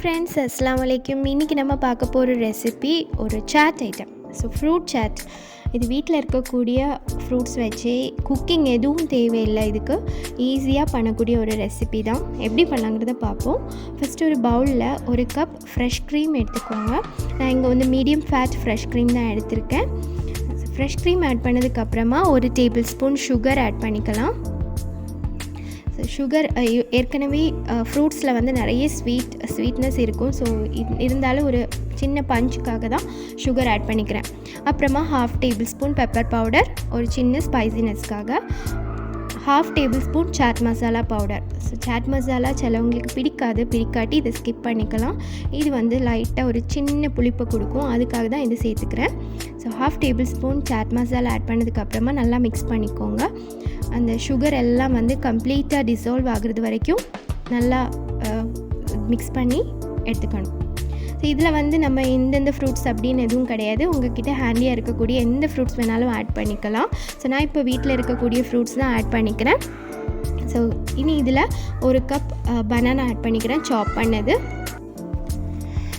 Friends, அஸ்ஸலாமு அலைக்கும். இன்றைக்கி நம்ம பார்க்க போகிற ரெசிபி ஒரு chaat item. So fruit chaat. இது வீட்டில் இருக்கக்கூடிய ஃப்ரூட்ஸ் வச்சு குக்கிங் எதுவும் தேவையில்லை. இதுக்கு ஈஸியாக பண்ணக்கூடிய ஒரு ரெசிபி தான். எப்படி பண்ணலாங்கிறத பார்ப்போம். ஃபஸ்ட்டு ஒரு பவுலில் ஒரு கப் ஃப்ரெஷ் க்ரீம் எடுத்துக்கோங்க. நான் இங்கே வந்து மீடியம் ஃபேட் ஃப்ரெஷ் க்ரீம் தான் எடுத்திருக்கேன். ஃப்ரெஷ் க்ரீம் ஆட் பண்ணதுக்கப்புறமா ஒரு டேபிள் ஸ்பூன் சுகர் ஆட் பண்ணிக்கலாம். சுகர் ஏற்கனவே ஃப்ரூட்ஸில் வந்து நிறைய ஸ்வீட்னஸ் இருக்கும். ஸோ இருந்தாலும் ஒரு சின்ன பஞ்சுக்காக தான் சுகர் ஆட் பண்ணிக்கிறேன். அப்புறமா 1/2 டேபிள் ஸ்பூன் பெப்பர் பவுடர், ஒரு சின்ன ஸ்பைசினஸ்க்காக 1/2 tablespoon chaat masala powder. So chaat masala சிலவங்களுக்கு பிடிக்காட்டி இதை ஸ்கிப் பண்ணிக்கலாம். இது வந்து லைட்டாக ஒரு சின்ன புளிப்பை கொடுக்கும், அதுக்காக தான் இது சேர்த்துக்கிறேன். So 1/2 tablespoon chaat masala add பண்ணதுக்கப்புறமா நல்லா மிக்ஸ் பண்ணிக்கோங்க. அந்த சுகர் எல்லாம் வந்து கம்ப்ளீட்டாக டிசால்வ் ஆகுறது வரைக்கும் நல்லா மிக்ஸ் பண்ணி எடுத்துக்கணும். ஸோ இதில் வந்து நம்ம எந்தெந்த ஃப்ரூட்ஸ் அப்படின்னு எதுவும் கிடையாது. உங்கள்கிட்ட ஹேண்டியாக இருக்கக்கூடிய எந்த ஃப்ரூட்ஸ் வேணாலும் ஆட் பண்ணிக்கலாம். ஸோ நான் இப்போ வீட்டில் இருக்கக்கூடிய ஃப்ரூட்ஸ் தான் ஆட் பண்ணிக்கிறேன். ஸோ இனி இதில் ஒரு கப் பனானா ஆட் பண்ணிக்கிறேன், சாப் பண்ணது.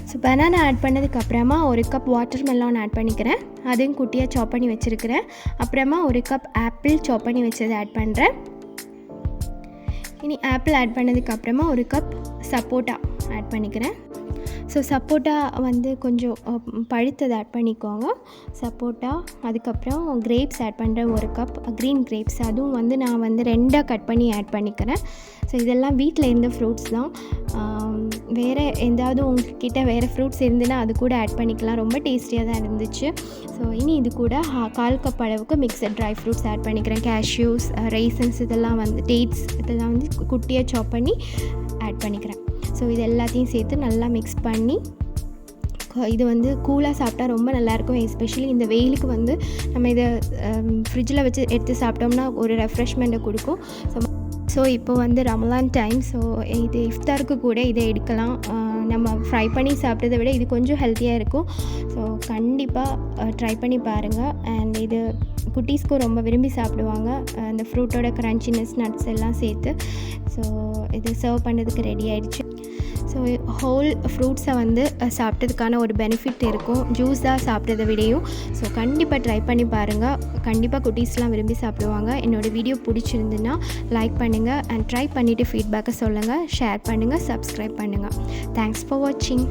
ஸோ பனானா ஆட் பண்ணதுக்கப்புறமா ஒரு கப் வாட்டர் மெலான் ஆட் பண்ணிக்கிறேன், அதையும் குட்டியாக சாப் பண்ணி வச்சுருக்கிறேன். அப்புறமா ஒரு கப் ஆப்பிள் சாப் பண்ணி வச்சதை ஆட் பண்ணுறேன். இனி ஆப்பிள் ஆட் பண்ணதுக்கப்புறமா ஒரு கப் சப்போட்டா ஆட் பண்ணிக்கிறேன். ஸோ சப்போட்டா வந்து கொஞ்சம் பழுத்ததை ஆட் பண்ணிக்கோங்க. சப்போட்டா, அதுக்கப்புறம் கிரேப்ஸ் ஆட் பண்ணுறேன், ஒரு கப் க்ரீன் கிரேப்ஸ். அதுவும் வந்து நான் வந்து 2 கட் பண்ணி ஆட் பண்ணிக்கிறேன். ஸோ இதெல்லாம் வீட்டில் இருந்த ஃப்ரூட்ஸ் தான். வேறு எந்தாவது உங்கள்கிட்ட வேறு ஃப்ரூட்ஸ் இருந்துன்னா அது கூட ஆட் பண்ணிக்கலாம். ரொம்ப டேஸ்டியாக தான் இருந்துச்சு. ஸோ இனி இது கூட 1/4 கப் அளவுக்கு மிக்சட் ட்ரை ஃப்ரூட்ஸ் ஆட் பண்ணிக்கிறேன். கேஷ்யூஸ், ரைசன்ஸ், இதெல்லாம் வந்து டேட்ஸ், இதெல்லாம் வந்து குட்டியாக சாப் பண்ணி ஆட் பண்ணிக்கிறேன். ஸோ இது எல்லாத்தையும் சேர்த்து நல்லா மிக்ஸ் பண்ணி, இது வந்து கூலாக சாப்பிட்டா ரொம்ப நல்லாயிருக்கும். எஸ்பெஷலி இந்த வெயிலுக்கு வந்து நம்ம இதை ஃப்ரிட்ஜில் வச்சு எடுத்து சாப்பிட்டோம்னா ஒரு ரெஃப்ரெஷ்மெண்ட்டை கொடுக்கும். ஸோ இப்போ வந்து ரமலான் டைம். ஸோ இது இஃப்தாருக்கு கூட இதை எடுக்கலாம். நம்ம ஃப்ரை பண்ணி சாப்பிட்றத விட இது கொஞ்சம் ஹெல்த்தியாக இருக்கும். ஸோ கண்டிப்பாக ட்ரை பண்ணி பாருங்கள். அண்ட் இது குட்டீஸ்க்கும் ரொம்ப விரும்பி சாப்பிடுவாங்க. அந்த ஃப்ரூட்டோட க்ரன்ச்சினஸ், நட்ஸ் எல்லாம் சேர்த்து. ஸோ இது சர்வ் பண்ணுறதுக்கு ரெடி ஆகிடுச்சு. ஸோ ஹோல் ஃப்ரூட்ஸை வந்து சாப்பிட்டதுக்கான ஒரு பெனிஃபிட் இருக்கும், ஜூஸாக சாப்பிட்றத விடையும். ஸோ கண்டிப்பாக ட்ரை பண்ணி பாருங்கள். கண்டிப்பாக குட்டீஸ்லாம் விரும்பி சாப்பிடுவாங்க. என்னோடய வீடியோ பிடிச்சிருந்துன்னா லைக் பண்ணுங்கள் அண்ட் ட்ரை பண்ணிவிட்டு ஃபீட்பேக்கை சொல்லுங்கள், ஷேர் பண்ணுங்கள், சப்ஸ்கிரைப் பண்ணுங்கள். தேங்க்ஸ் ஃபார் வாட்சிங்.